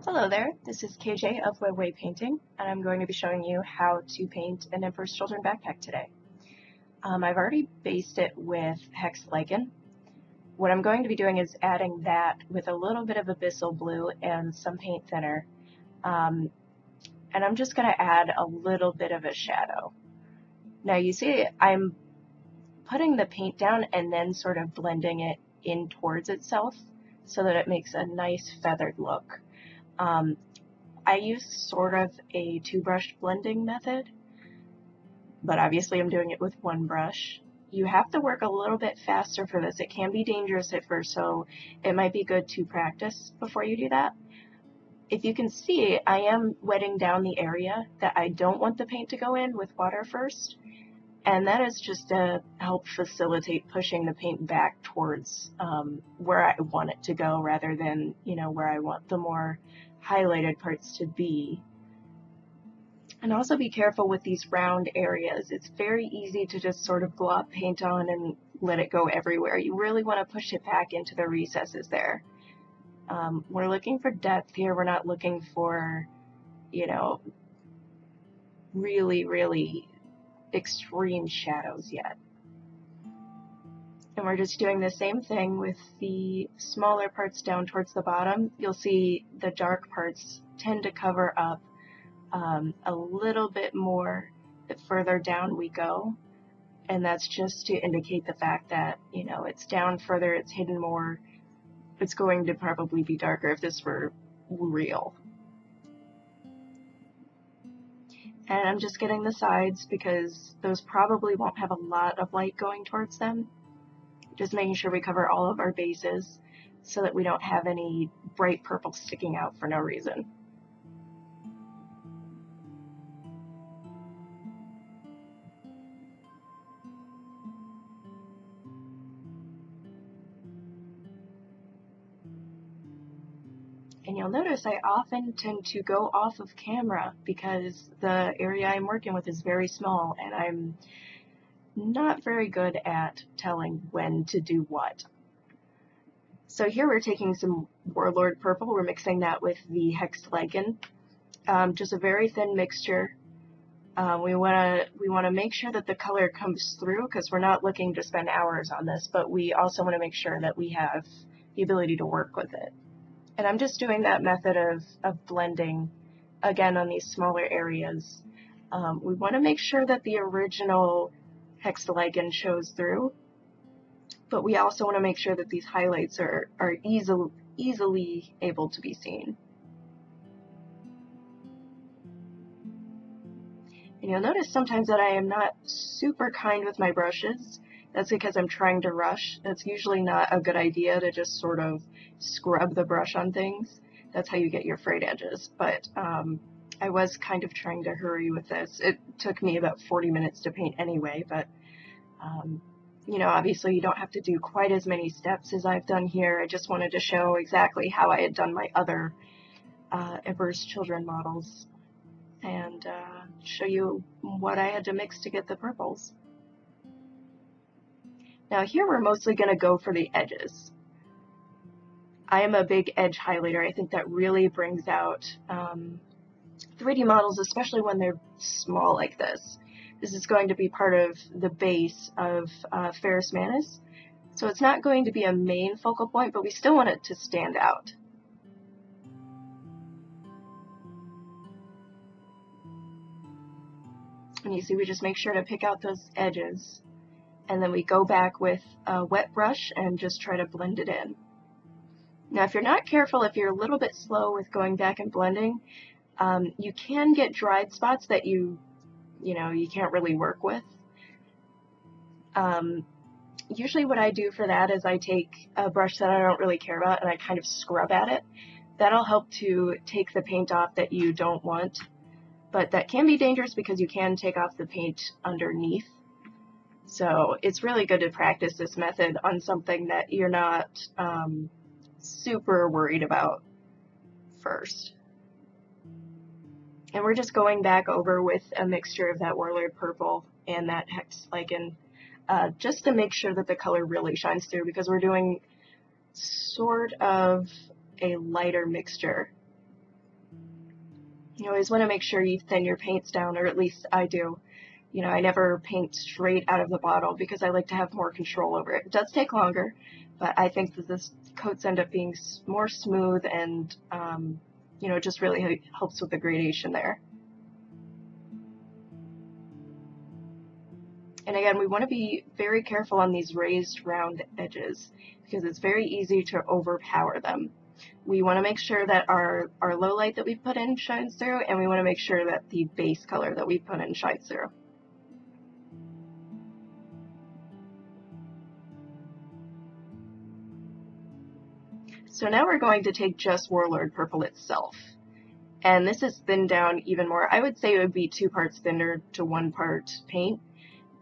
Hello there, this is KJ of Webway Painting, and I'm going to be showing you how to paint an Emperor's Children backpack today. I've already based it with Hexed Lichen. What I'm going to be doing is adding that with a little bit of Abyssal blue and some paint thinner, and I'm just going to add a little bit of a shadow. Now you see I'm putting the paint down and then sort of blending it in towards itself so that it makes a nice feathered look. I use sort of a two-brush blending method, but obviously I'm doing it with one brush. You have to work a little bit faster for this. It can be dangerous at first, so it might be good to practice before you do that. If you can see, I am wetting down the area that I don't want the paint to go in with water first, and that is just to help facilitate pushing the paint back towards where I want it to go rather than, where I want the more highlighted parts to be. And also be careful with these round areas. It's very easy to just sort of glop paint on and let it go everywhere. You really want to push it back into the recesses there. We're looking for depth here. We're not looking for, really extreme shadows yet. And we're just doing the same thing with the smaller parts down towards the bottom. You'll see the dark parts tend to cover up a little bit more the further down we go. And that's just to indicate the fact that, it's down further, it's hidden more. It's going to probably be darker if this were real. And I'm just getting the sides because those probably won't have a lot of light going towards them. Just making sure we cover all of our bases so that we don't have any bright purple sticking out for no reason. And you'll notice I often tend to go off of camera because the area I'm working with is very small and I'm not very good at telling when to do what. So here we're taking some Warlord Purple, we're mixing that with the Hexed Lichen, just a very thin mixture. We want to make sure that the color comes through because we're not looking to spend hours on this, but we also want to make sure that we have the ability to work with it. And I'm just doing that method of blending, again, on these smaller areas. We want to make sure that the original Hexed Lichen shows through, but we also want to make sure that these highlights are easily able to be seen. And you'll notice sometimes that I am not super kind with my brushes. That's because I'm trying to rush. That's usually not a good idea to just sort of scrub the brush on things. That's how you get your frayed edges. But I was kind of trying to hurry with this. It took me about 40 minutes to paint anyway, but obviously you don't have to do quite as many steps as I've done here. I just wanted to show exactly how I had done my other Emperor's Children models and show you what I had to mix to get the purples. Now here we're mostly going to go for the edges. I am a big edge highlighter. I think that really brings out 3D models, especially when they're small like this. This is going to be part of the base of Ferris Manus, so it's not going to be a main focal point, but we still want it to stand out. And you see we just make sure to pick out those edges, and then we go back with a wet brush and just try to blend it in. Now if you're not careful, if you're a little bit slow with going back and blending, you can get dried spots that you can't really work with. Usually what I do for that is I take a brush that I don't really care about and I kind of scrub at it. That'll help to take the paint off that you don't want, but that can be dangerous because you can take off the paint underneath. So it's really good to practice this method on something that you're not super worried about first. And we're just going back over with a mixture of that Warlord Purple and that Hexed Lichen just to make sure that the color really shines through, because we're doing sort of a lighter mixture You always want to make sure you thin your paints down, or at least I do. You know, I never paint straight out of the bottle because I like to have more control over it. It does take longer, but I think that this coats end up being more smooth and, you know, just really helps with the gradation there. And again, we want to be very careful on these raised round edges because it's very easy to overpower them. We want to make sure that our low light that we put in shines through, and we want to make sure that the base color that we put in shines through. So now we're going to take just Warlord Purple itself. And this is thinned down even more. I would say it would be 2 parts thinner to 1 part paint.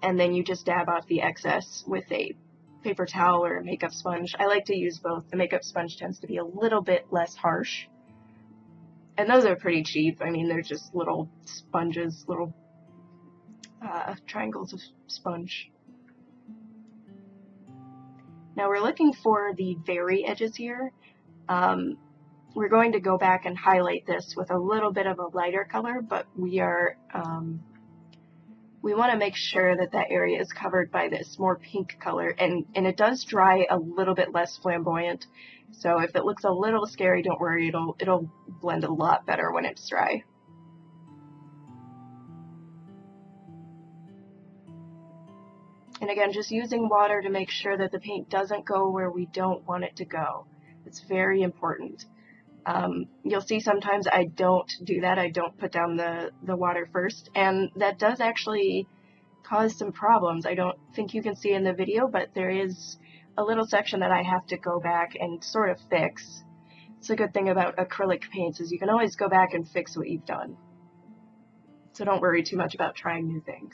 And then you just dab off the excess with a paper towel or a makeup sponge. I like to use both. The makeup sponge tends to be a little bit less harsh. And those are pretty cheap. I mean, they're just little sponges, little triangles of sponge. Now we're looking for the very edges here. We're going to go back and highlight this with a little bit of a lighter color, but we want to make sure that that area is covered by this more pink color, and it does dry a little bit less flamboyant. So if it looks a little scary, don't worry, it'll blend a lot better when it's dry. And again, just using water to make sure that the paint doesn't go where we don't want it to go. It's very important. You'll see sometimes I don't do that. I don't put down the water first, and that does actually cause some problems. I don't think you can see in the video, but there is a little section that I have to go back and sort of fix. It's a good thing about acrylic paints is you can always go back and fix what you've done. So don't worry too much about trying new things.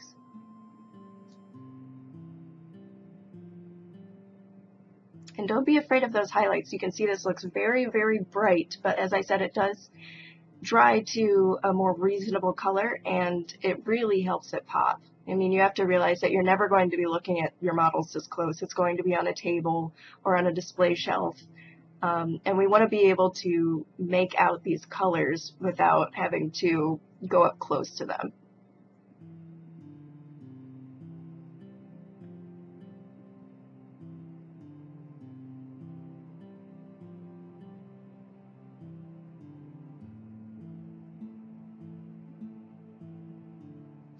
And don't be afraid of those highlights. You can see this looks very, very bright, but as I said, it does dry to a more reasonable color, and it really helps it pop. I mean, you have to realize that you're never going to be looking at your models this close. It's going to be on a table or on a display shelf. And we want to be able to make out these colors without having to go up close to them.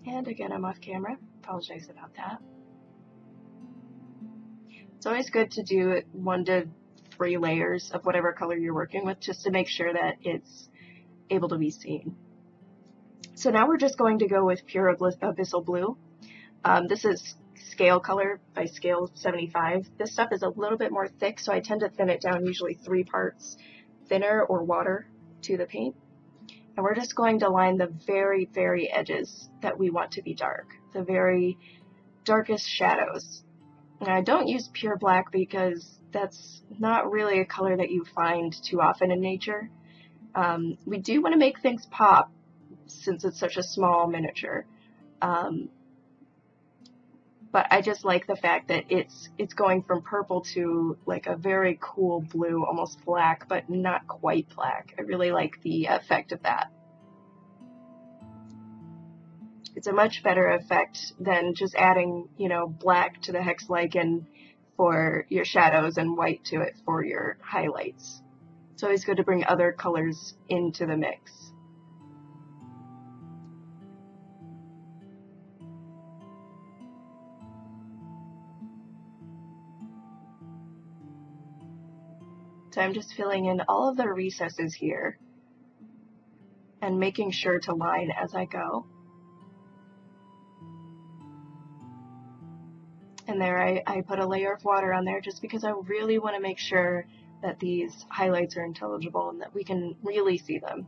And again, I'm off camera. Apologize about that. It's always good to do 1 to 3 layers of whatever color you're working with, just to make sure that it's able to be seen. So now we're just going to go with pure Abyssal Blue. This is scale color by scale 75. This stuff is a little bit more thick, so I tend to thin it down, usually 3 parts thinner or water to the paint. And we're just going to line the very, very edges that we want to be dark, the very darkest shadows. And I don't use pure black because that's not really a color that you find too often in nature. We do want to make things pop since it's such a small miniature. But I just like the fact that it's going from purple to like a very cool blue, almost black, but not quite black. I really like the effect of that. It's a much better effect than just adding, you know, black to the Hexed Lichen for your shadows and white to it for your highlights. It's always good to bring other colors into the mix. So I'm just filling in all of the recesses here and making sure to line as I go. And there I put a layer of water on there just because I really want to make sure that these highlights are intelligible and that we can really see them.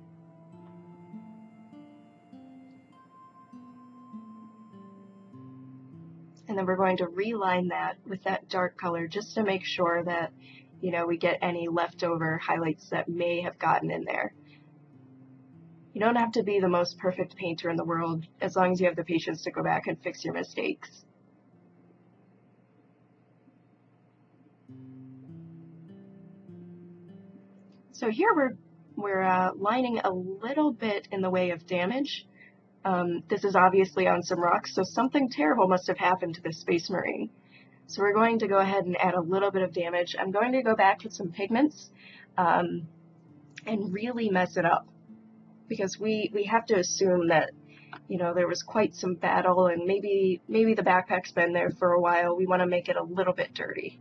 And then we're going to reline that with that dark color just to make sure that, you know, we get any leftover highlights that may have gotten in there. You don't have to be the most perfect painter in the world as long as you have the patience to go back and fix your mistakes. So here we're lining a little bit in the way of damage. This is obviously on some rocks, so something terrible must have happened to this Space Marine. So we're going to go ahead and add a little bit of damage. I'm going to go back with some pigments and really mess it up, because we have to assume that, you know, there was quite some battle, and maybe the backpack's been there for a while. We want to make it a little bit dirty.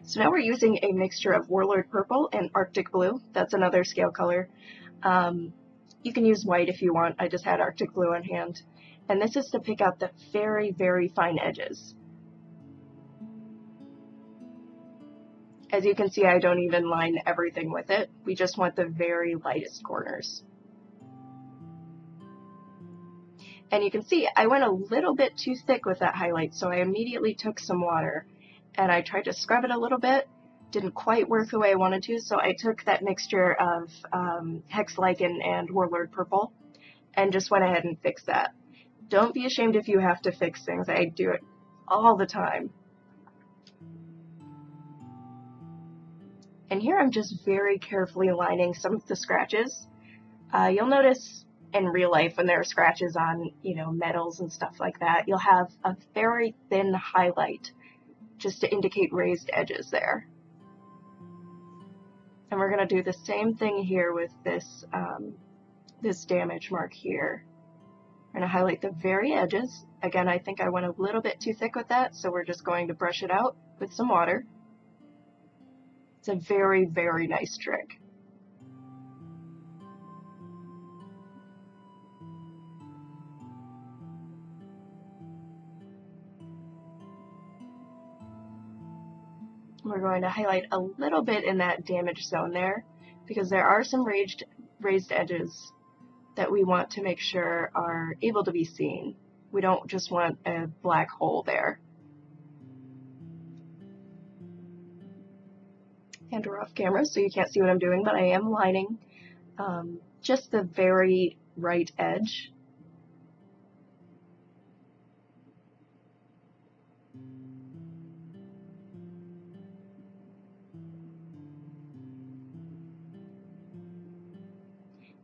So now we're using a mixture of Warlord Purple and Arctic Blue. That's another scale color. You can use white if you want. I just had Arctic Blue on hand. And this is to pick out the very, very fine edges. As you can see, I don't even line everything with it. We just want the very lightest corners. And you can see I went a little bit too thick with that highlight, so I immediately took some water and I tried to scrub it a little bit. Didn't quite work the way I wanted to, so I took that mixture of Hexed Lichen and Warlord Purple and just went ahead and fixed that. Don't be ashamed if you have to fix things. I do it all the time. And here I'm just very carefully lining some of the scratches. You'll notice in real life when there are scratches on, you know, metals and stuff like that, you'll have a very thin highlight just to indicate raised edges there. And we're going to do the same thing here with this, this damage mark here. We're going to highlight the very edges. Again, I think I went a little bit too thick with that, so we're just going to brush it out with some water. It's a very, very nice trick. We're going to highlight a little bit in that damage zone there, because there are some raised edges that we want to make sure are able to be seen. We don't just want a black hole there. And we're off camera, so you can't see what I'm doing, but I am lining just the very right edge.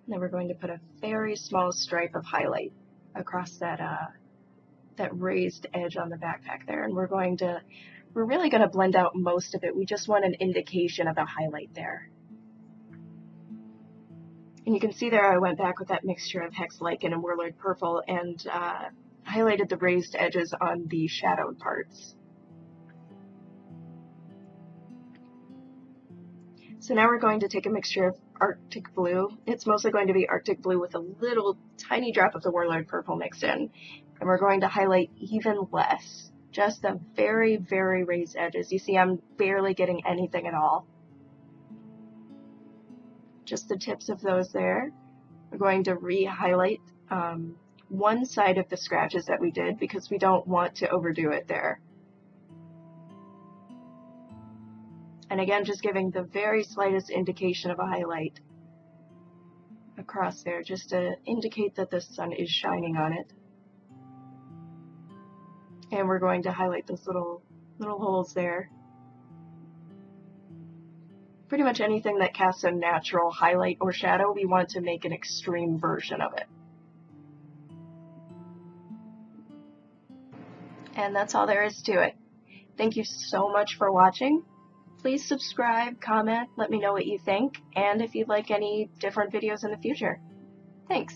And then we're going to put a very small stripe of highlight across that that raised edge on the backpack there, and we're really going to blend out most of it. We just want an indication of a highlight there. And you can see there I went back with that mixture of Hexed Lichen and Warlord Purple and highlighted the raised edges on the shadowed parts. So now we're going to take a mixture of Arctic Blue. It's mostly going to be Arctic Blue with a little tiny drop of the Warlord Purple mixed in. And we're going to highlight even less, just the very, very raised edges. You see I'm barely getting anything at all. Just the tips of those there. We're going to re-highlight one side of the scratches that we did because we don't want to overdo it there. And again, just giving the very slightest indication of a highlight across there, just to indicate that the sun is shining on it. And we're going to highlight those little holes there. Pretty much anything that casts a natural highlight or shadow, we want to make an extreme version of it. And that's all there is to it. Thank you so much for watching. Please subscribe, comment, let me know what you think, and if you'd like any different videos in the future. Thanks.